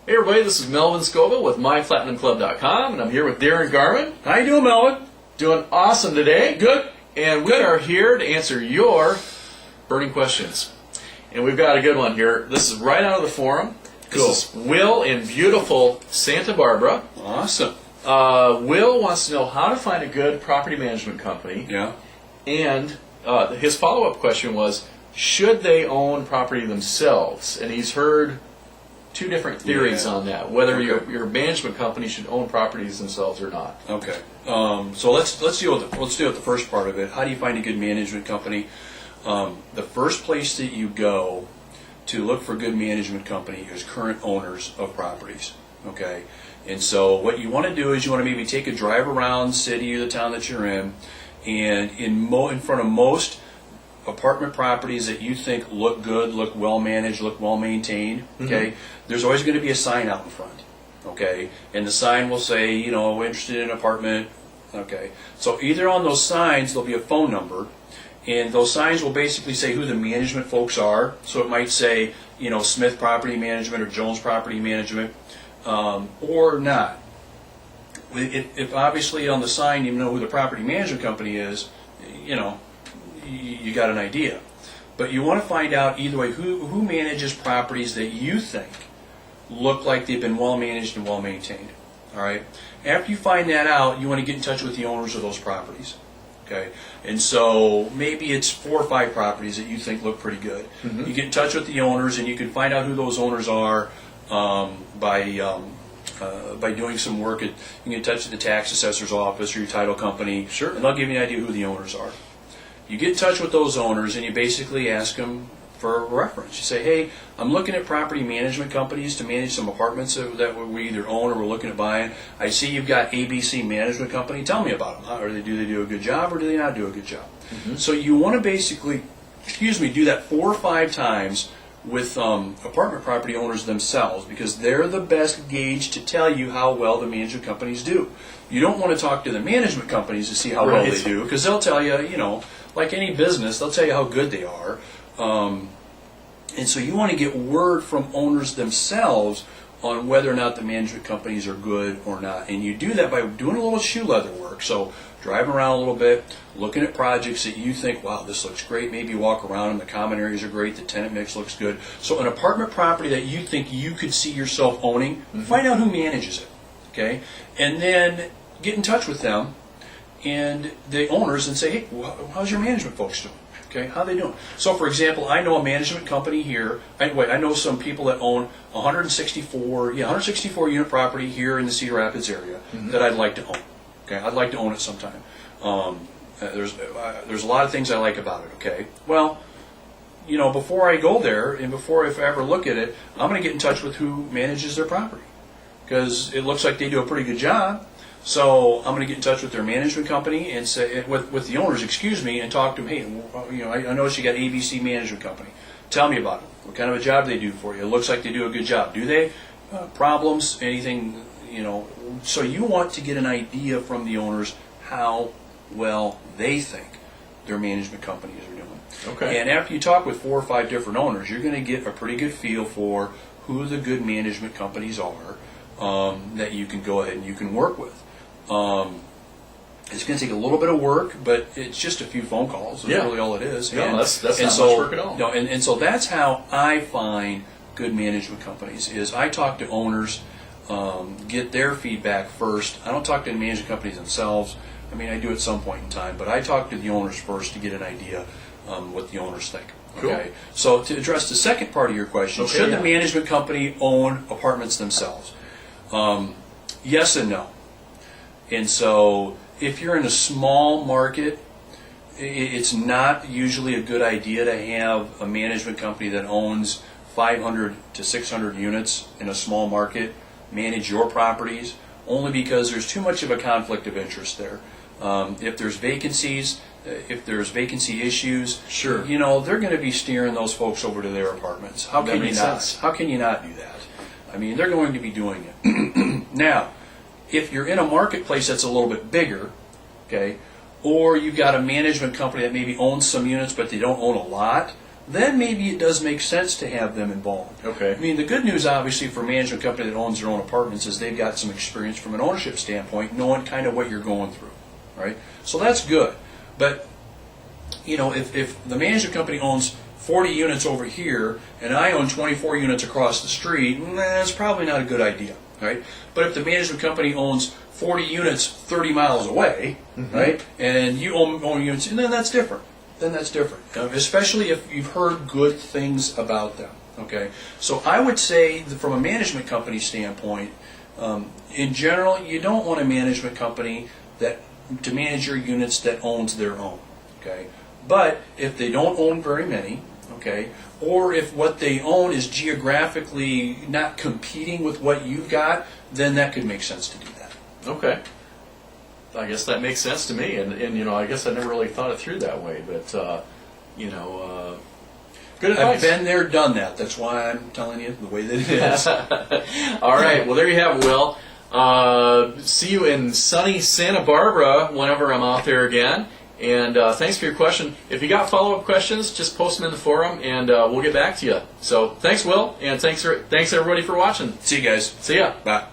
Hey everybody, this is Melvin Scoville with MyPlatinumClub.com, and I'm here with Darin Garman. How you doing, Melvin? Doing awesome today. Good. And we are here to answer your burning questions. And we've got a good one here. This is right out of the forum. Cool. This is Will in beautiful Santa Barbara. Awesome. Will wants to know how to find a good property management company. Yeah. And his follow-up question was, should they own property themselves? And he's heard two different theories on that, whether Okay. your management company should own properties themselves or not. Okay. So let's deal with the first part of it. How do you find a good management company? The first place that you go to look for a good management company is current owners of properties. Okay. And so what you want to do is you want to maybe take a drive around the city or the town that you're in, and in front of most apartment properties that you think look good, look well managed, look well maintained, okay, there's always going to be a sign out in front, okay, and the sign will say, you know, interested in an apartment, okay. So either on those signs there'll be a phone number, and those signs will basically say who the management folks are. So it might say, you know, Smith Property Management or Jones Property Management, or not. If obviously on the sign you know who the property management company is, you know, you got an idea. But you want to find out either way who manages properties that you think look like they've been well managed and well maintained. All right. After you find that out, you want to get in touch with the owners of those properties. Okay. And so maybe it's 4 or 5 properties that you think look pretty good. You get in touch with the owners, and you can find out who those owners are by doing some work. You can get in touch with the tax assessor's office or your title company, Sure. and they'll give you an idea who the owners are. You get in touch with those owners, and you basically ask them for a reference. You say, hey, I'm looking at property management companies to manage some apartments that we either own or we're looking at buying. I see you've got ABC Management Company. Tell me about them. Do they do a good job, or do they not do a good job? So you want to basically, do that 4 or 5 times with apartment property owners themselves, because they're the best gauge to tell you how well the management companies do. You don't want to talk to the management companies to see how well they do, because they'll tell you, you know, like any business, they'll tell you how good they are. And so you want to get word from owners themselves on whether or not the management companies are good or not. And you do that by doing a little shoe leather work. So driving around a little bit, looking at projects that you think, wow, this looks great. Maybe you walk around and the common areas are great, the tenant mix looks good. So an apartment property that you think you could see yourself owning, find out who manages it. Okay? And then get in touch with them and the owners and say, hey, how's your management folks doing? Okay, how are they doing? So, for example, I know a management company here. I know some people that own 164 unit property here in the Cedar Rapids area that I'd like to own. Okay, I'd like to own it sometime. There's a lot of things I like about it. Okay, well, you know, before I go there and before if I ever look at it, I'm going to get in touch with who manages their property, because it looks like they do a pretty good job. So I'm going to get in touch with their management company and say, with the owners, and talk to them. Hey, you know, I noticed you got ABC Management Company. Tell me about it. What kind of a job do they do for you? It looks like they do a good job. Do they? Problems? Anything? You know. So you want to get an idea from the owners how well they think their management companies are doing. Okay. And after you talk with 4 or 5 different owners, you're going to get a pretty good feel for who the good management companies are that you can go ahead and you can work with. It's going to take a little bit of work, but it's just a few phone calls. That's really all it is. Yeah, that's not much work at all. No, and so that's how I find good management companies. Is I talk to owners, get their feedback first. I don't talk to the management companies themselves. I mean, I do at some point in time, but I talk to the owners first to get an idea what the owners think. Okay. Cool. So to address the second part of your question, should the management company own apartments themselves? Yes and no. And so if you're in a small market, it's not usually a good idea to have a management company that owns 500 to 600 units in a small market manage your properties, only because there's too much of a conflict of interest there. If there's vacancies, if there's vacancy issues, sure, you know, they're going to be steering those folks over to their apartments. How can you not? How can you not do that? I mean, they're going to be doing it. Now, if you're in a marketplace that's a little bit bigger, okay, or you've got a management company that maybe owns some units but they don't own a lot, then maybe it does make sense to have them involved. Okay. I mean, the good news, obviously, for a management company that owns their own apartments is they've got some experience from an ownership standpoint, knowing kind of what you're going through, right? So that's good. But, you know, if the management company owns 40 units over here and I own 24 units across the street, that's probably not a good idea, right? But if the management company owns 40 units 30 miles away, right, and you own units, and then that's different. Then that's different, especially if you've heard good things about them. Okay, so I would say that from a management company standpoint, in general, you don't want a management company that to manage your units that owns their own. Okay, but if they don't own very many, okay, or if what they own is geographically not competing with what you've got, then that could make sense to do that. Okay. I guess that makes sense to me, and you know, I guess I never really thought it through that way, but you know, good advice. I've been there, done that. That's why I'm telling you the way that it is. All right, well, there you have it, Will. See you in sunny Santa Barbara whenever I'm out there again, and thanks for your question. If you got follow-up questions, just post them in the forum, and we'll get back to you. So thanks, Will, and thanks everybody for watching. See you guys. See ya. Bye.